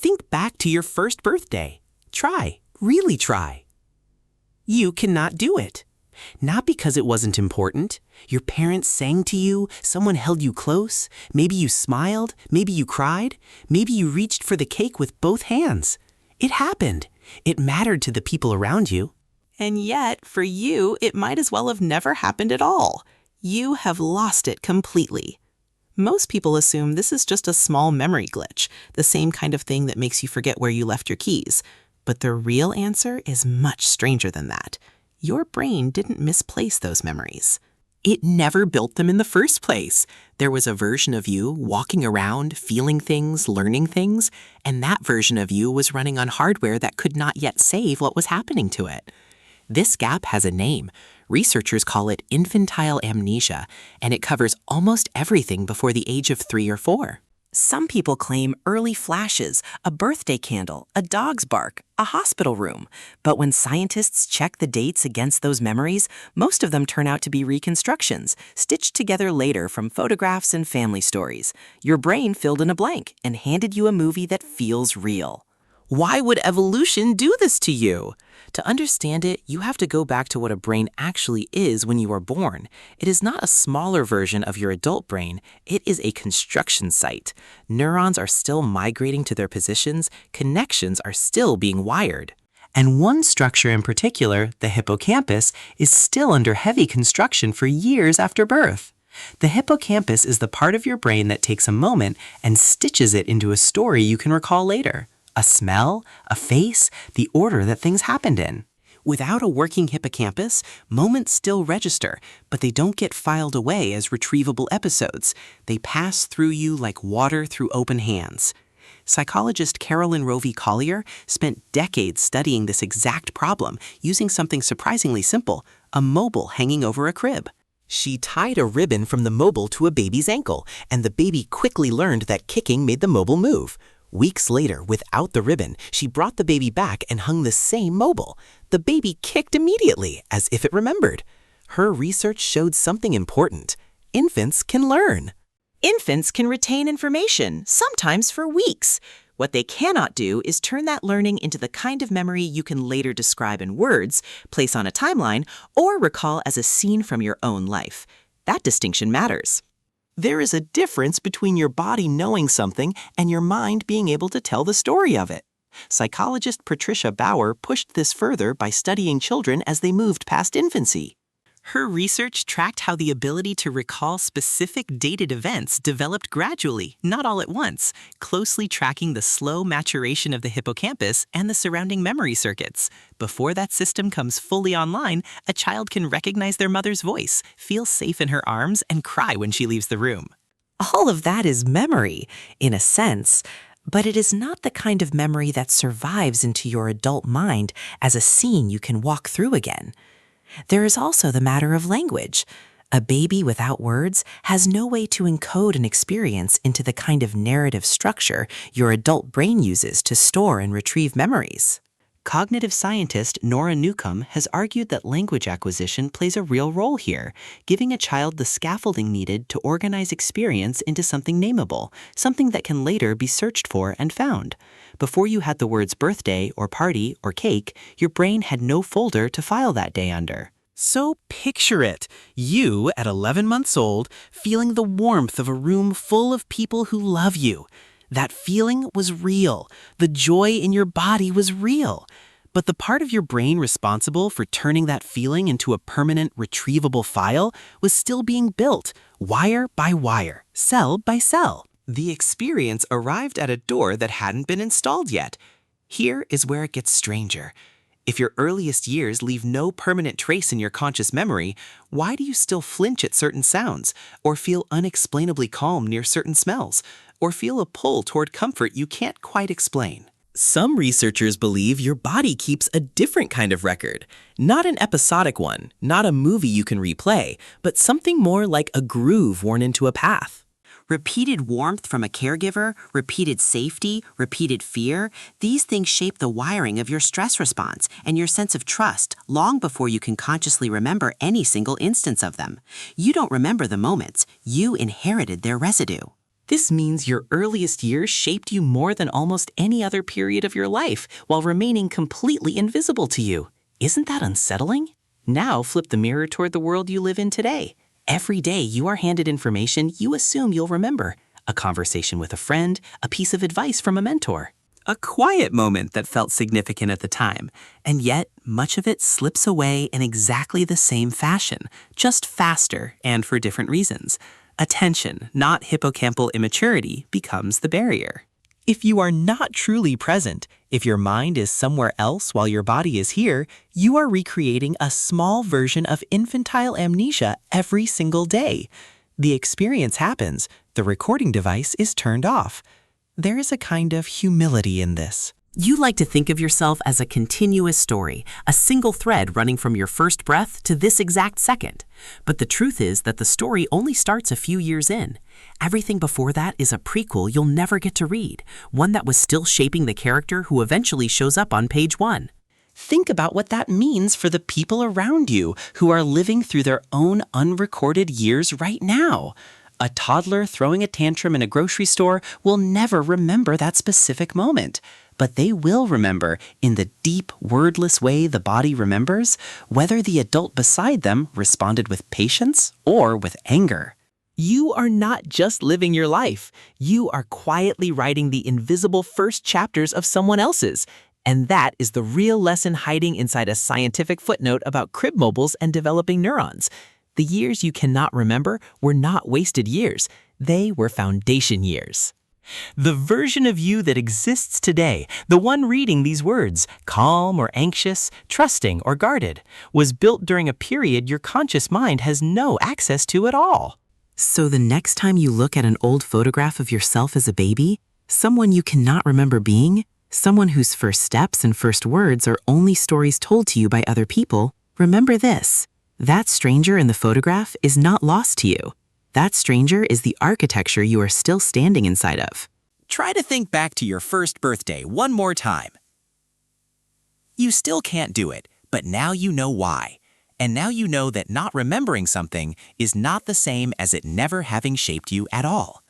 Think back to your first birthday. Try, really try. You cannot do it. Not because it wasn't important. Your parents sang to you, someone held you close, maybe you smiled, maybe you cried, maybe you reached for the cake with both hands. It happened. It mattered to the people around you. And yet, for you, it might as well have never happened at all. You have lost it completely. Most people assume this is just a small memory glitch, the same kind of thing that makes you forget where you left your keys. But the real answer is much stranger than that. Your brain didn't misplace those memories. It never built them in the first place. There was a version of you walking around, feeling things, learning things, and that version of you was running on hardware that could not yet save what was happening to it. This gap has a name. Researchers call it infantile amnesia, and it covers almost everything before the age of 3 or 4. Some people claim early flashes, a birthday candle, a dog's bark, a hospital room. But when scientists check the dates against those memories, most of them turn out to be reconstructions, stitched together later from photographs and family stories. Your brain filled in a blank and handed you a movie that feels real. Why would evolution do this to you? To understand it, you have to go back to what a brain actually is when you are born. It is not a smaller version of your adult brain, it is a construction site. Neurons are still migrating to their positions, connections are still being wired. And one structure in particular, the hippocampus, is still under heavy construction for years after birth. The hippocampus is the part of your brain that takes a moment and stitches it into a story you can recall later. A smell, a face, the order that things happened in. Without a working hippocampus, moments still register, but they don't get filed away as retrievable episodes. They pass through you like water through open hands. Psychologist Carolyn Rovi Collier spent decades studying this exact problem using something surprisingly simple, a mobile hanging over a crib. She tied a ribbon from the mobile to a baby's ankle, and the baby quickly learned that kicking made the mobile move. Weeks later, without the ribbon, she brought the baby back and hung the same mobile. The baby kicked immediately, as if it remembered. Her research showed something important. Infants can learn. Infants can retain information, sometimes for weeks. What they cannot do is turn that learning into the kind of memory you can later describe in words, place on a timeline, or recall as a scene from your own life. That distinction matters. There is a difference between your body knowing something and your mind being able to tell the story of it. Psychologist Patricia Bauer pushed this further by studying children as they moved past infancy. Her research tracked how the ability to recall specific dated events developed gradually, not all at once, closely tracking the slow maturation of the hippocampus and the surrounding memory circuits. Before that system comes fully online, a child can recognize their mother's voice, feel safe in her arms, and cry when she leaves the room. All of that is memory, in a sense, but it is not the kind of memory that survives into your adult mind as a scene you can walk through again. There is also the matter of language. A baby without words has no way to encode an experience into the kind of narrative structure your adult brain uses to store and retrieve memories. Cognitive scientist Nora Newcomb has argued that language acquisition plays a real role here, giving a child the scaffolding needed to organize experience into something nameable, something that can later be searched for and found. Before you had the words birthday or party or cake, your brain had no folder to file that day under. So picture it, you at 11 months old, feeling the warmth of a room full of people who love you. That feeling was real. The joy in your body was real. But the part of your brain responsible for turning that feeling into a permanent, retrievable file was still being built, wire by wire, cell by cell. The experience arrived at a door that hadn't been installed yet. Here is where it gets stranger. If your earliest years leave no permanent trace in your conscious memory, why do you still flinch at certain sounds, or feel unexplainably calm near certain smells, or feel a pull toward comfort you can't quite explain? Some researchers believe your body keeps a different kind of record. Not an episodic one, not a movie you can replay, but something more like a groove worn into a path. Repeated warmth from a caregiver, repeated safety, repeated fear, these things shape the wiring of your stress response and your sense of trust long before you can consciously remember any single instance of them. You don't remember the moments, you inherited their residue. This means your earliest years shaped you more than almost any other period of your life while remaining completely invisible to you. Isn't that unsettling? Now flip the mirror toward the world you live in today. Every day you are handed information you assume you'll remember. A conversation with a friend, a piece of advice from a mentor. A quiet moment that felt significant at the time, and yet much of it slips away in exactly the same fashion, just faster and for different reasons. Attention, not hippocampal immaturity, becomes the barrier. If you are not truly present, if your mind is somewhere else while your body is here, you are recreating a small version of infantile amnesia every single day. The experience happens, the recording device is turned off. There is a kind of humility in this. You like to think of yourself as a continuous story, a single thread running from your first breath to this exact second. But the truth is that the story only starts a few years in. Everything before that is a prequel you'll never get to read, one that was still shaping the character who eventually shows up on page 1. Think about what that means for the people around you who are living through their own unrecorded years right now. A toddler throwing a tantrum in a grocery store will never remember that specific moment, but they will remember, in the deep, wordless way the body remembers, whether the adult beside them responded with patience or with anger. You are not just living your life. You are quietly writing the invisible first chapters of someone else's. And that is the real lesson hiding inside a scientific footnote about crib mobiles and developing neurons. The years you cannot remember were not wasted years. They were foundation years. The version of you that exists today, the one reading these words, calm or anxious, trusting or guarded, was built during a period your conscious mind has no access to at all. So the next time you look at an old photograph of yourself as a baby, someone you cannot remember being, someone whose first steps and first words are only stories told to you by other people, remember this. That stranger in the photograph is not lost to you. That stranger is the architecture you are still standing inside of. Try to think back to your first birthday one more time. You still can't do it, but now you know why. And now you know that not remembering something is not the same as it never having shaped you at all.